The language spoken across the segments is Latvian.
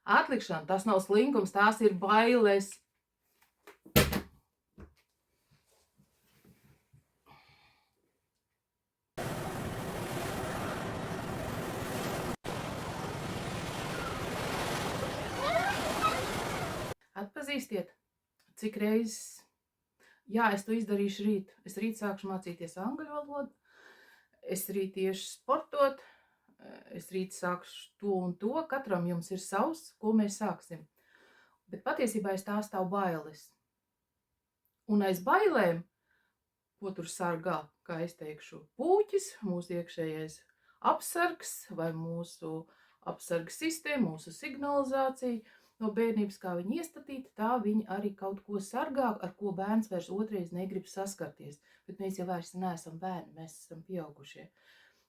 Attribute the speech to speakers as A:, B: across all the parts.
A: Atlikšana, tas nav slinkums, tās ir bailes. Atpazīstiet, cik reizes, jā, es to izdarīšu rīt. Es rīt sākšu mācīties angļu valodu, es rīt tieši sportot, es rīt sākšu to un to, katram jums ir savs, ko mēs sāksim. Bet patiesībā aiz tā stāv bailes. Un aiz bailēm, ko tur sargā, kā es teikšu, puķis, mūsu iekšējais apsargs vai mūsu apsarga sistēma, mūsu signalizācija no bērnības, kā viņa iestatīta, tā viņa arī kaut ko sargā, ar ko bērns vairs otrais negrib saskarties. Bet mēs jau vairs neesam bērni, mēs esam pieaugušie.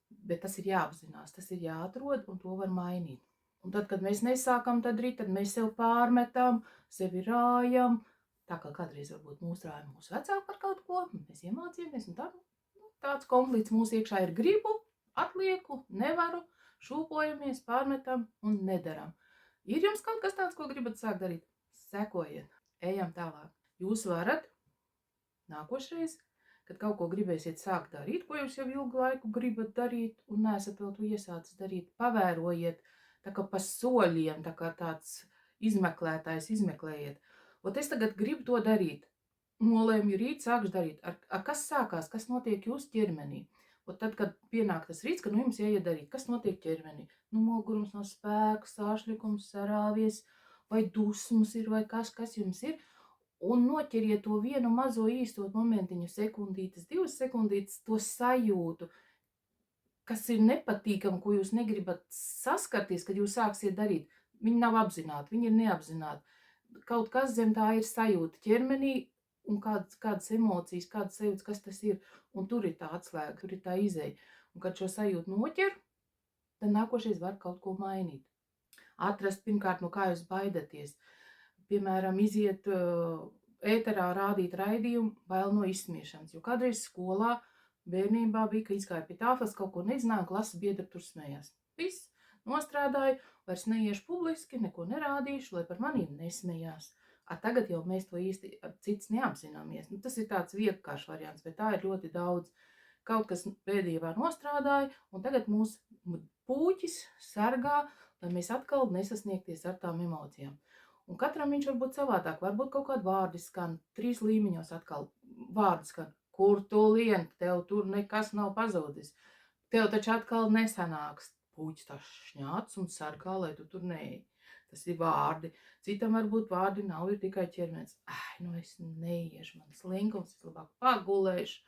A: Bet tas ir jāapzinās, tas ir jāatrod, un to var mainīt. Un tad, kad mēs nesākam tad rīt, tad mēs sev pārmetam, sevi rājam, tā kā kādreiz varbūt mūs rāja mūsu vecāki par kaut ko, mēs iemācījāmies, un tā, tāds konflikts mūsu iekšā ir gribu, atlieku, nevaru, šūpojamies, pārmetam un nedaram. Ir jums kaut kas tāds, ko gribat sākt darīt? Sekojiet, ejam tālāk. Jūs varat nākošreiz, kad kaut ko gribēsiet sākt darīt, ko jūs jau ilgu laiku gribat darīt un neesat vēl to iesācis darīt, pavērojiet, tā kā pa soļiem, tā kā tāds izmeklētājs izmeklējiet. Ot es tagad gribu to darīt, nolēmu rīt sākšu darīt. Ar kas sākās, kas notiek jūsu ķermenī? Ot tad, kad pienāk tas rīts, kad jums jāiet darīt, kas notiek ķermenī? Nogurums no spēka, sāšļukums, sarāvies, vai dusmas ir, vai kas jums ir. Un noķeriet to vienu mazo īsto momentiņu, sekundītes, 2 sekundītes, to sajūtu, kas ir nepatīkami, ko jūs negribat saskarties, kad jūs sāksiet darīt. Viņi nav apzināti, viņi ir neapzināti. Kaut kas zem tā ir sajūta ķermenī un kādas emocijas, kādas sajūtas, kas tas ir. Un tur ir tā atslēga, tur ir tā izeja. Un kad šo sajūtu noķer, tad nākošais var kaut ko mainīt. Atrast pirmkārt, no kā jūs baidaties. Piemēram, iziet ēterā rādīt raidījumu, bail no izsmiešanas. Jo kādreiz skolā bērnībā bija, ka izgāja pie tāfas, kaut ko nezināja, klases biedri tur smējās. Viss. Nostrādāju, vairs neiešu publiski, neko nerādīšu, lai par manīm nesmējās. Tagad jau mēs to īsti cits neapzināmies. Tas ir tāds vienkāršs variants, bet tā ir ļoti daudz. Kaut kas bērnībā nostrādāja, un tagad mūs puķis sargā, lai mēs atkal nesasniegties ar tām emocijām. Un katram viņš var būt savādāk, varbūt kaut kādi vārdi skan, 3 līmeņos atkal vārdi skan. Kur tu lien, tev tur nekas nav pazudis. Tev taču atkal nesanāks. Puķis tās šņāts un sargā, lai tu tur neej. Tas ir vārdi. Citam varbūt vārdi nav, ir tikai ķermenis. Es neiešu, man slinkums, es labāk pagulēšu.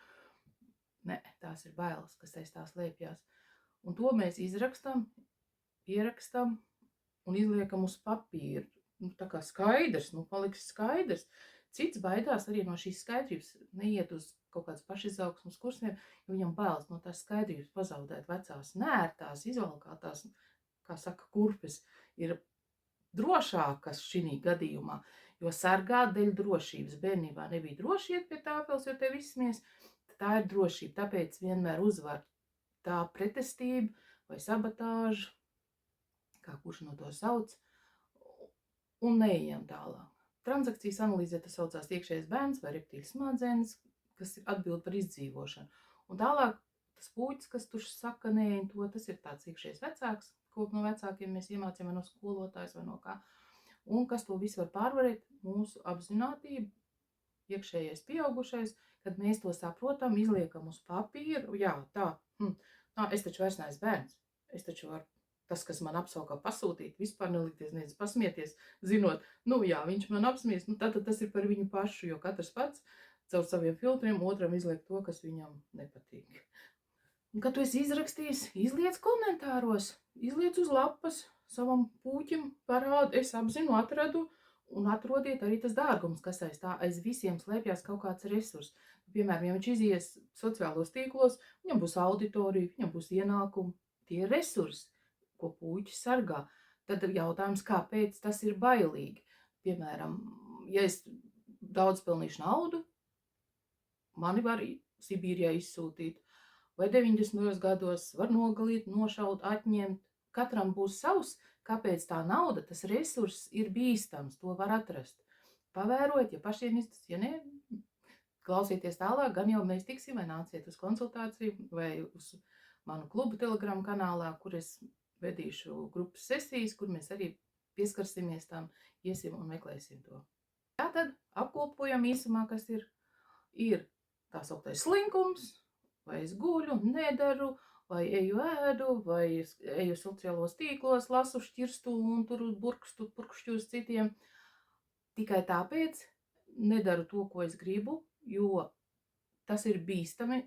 A: Nē, tās ir bailes, kas aiz tās lēpjās. Un to mēs izrakstam, ierakstam un izliekam uz papīra. Tā kā skaidrs, paliks skaidrs. Cits baidās arī no šīs skaidrības, neiet uz kaut kādas pašizaugsmes kursiem, jo viņam bailes no tās skaidrības pazaudēt vecās nērtās, izvalkātās, kā saka, kurpes, ir drošākas šī gadījumā, jo sargā dēļ drošības. Bērnībā nebija droši iet pie tāpels, jo tev izsmies, tā ir drošība, tāpēc vienmēr uzvar tā pretestība vai sabotāža, kā kurš no to sauc, un neejam tālāk. Transakcijas analīzē tas saucās iekšējais bērns vai reptīļu smadzenes, kas atbild par izdzīvošanu. Un tālāk tas puķis, kas tur sakanēja, tas ir tāds iekšējais vecāks, ko no vecākiem mēs iemācījām vai no skolotājs vai no kā. Un kas to visu var pārvarēt? Mūsu apzinātība, iekšējais pieaugušais, kad mēs to saprotam, izliekam uz papīru, jā, tā, es taču vairs neesmu bērns, es taču varu. Tas, kas man apsaukā pasūtīt, vispār nelikties, nezinu, pasmieties, zinot, jā, viņš man apsmies, tad tas ir par viņu pašu, jo katrs pats caur saviem filtriem otram izliek to, kas viņam nepatīk. Un, kad tu esi izrakstījis, izliec komentāros, izliec uz lapas, savam puķim parādu, es apzinu, atradu, un atrodiet arī tas dārgums, kas aiz visiem slēpjās kaut kāds resurs. Piemēram, ja viņš izies sociālos tīklos, viņam būs auditorija, viņam būs ienākumi, tie ir resursi, ko puķis sargā. Tad jautājums, kāpēc tas ir bailīgi. Piemēram, ja es daudz pelnīšu naudu, mani var Sibīrijā izsūtīt, vai 90. gados var nogalīt, nošaut, atņemt. Katram būs savs, kāpēc tā nauda, tas resurss ir bīstams, to var atrast. Pavērot, ja pašiem izdas, ja ne, klausieties tālāk, gan jau mēs tiksim, vai nāciet uz konsultāciju, vai uz manu klubu Telegram kanālā, kur es vedīšu grupas sesijas, kur mēs arī pieskarsimies tam, iesim un meklēsim to. Tātad apkopojam īsumā, kas ir tā sauktais slinkums, vai es guļu, nedaru, vai eju ēdu, vai es eju sociālos tīklos, lasu šķirstu un tur burkšķu uz citiem. Tikai tāpēc nedaru to, ko es gribu, jo tas ir bīstami.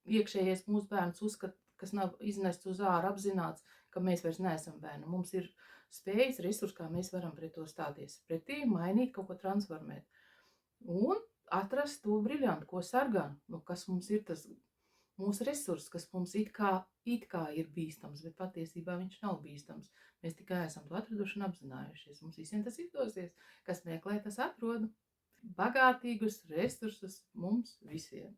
A: Iekšējais mūsu bērns uzskata, kas nav iznests uz ārā, apzināts, ka mēs vairs neesam bērni. Mums ir spējas, resursi, kā mēs varam pret to stāties. Pretī mainīt, kaut ko transformēt. Un atrast to briljantu, ko sargā. Nu, kas mums ir tas mūsu resurss, kas mums it kā ir bīstams, bet patiesībā viņš nav bīstams. Mēs tikai esam to atraduši un apzinājušies. Mums visiem tas izdosies. Kas meklē, tas atrod. Bagātīgus resursus mums visiem.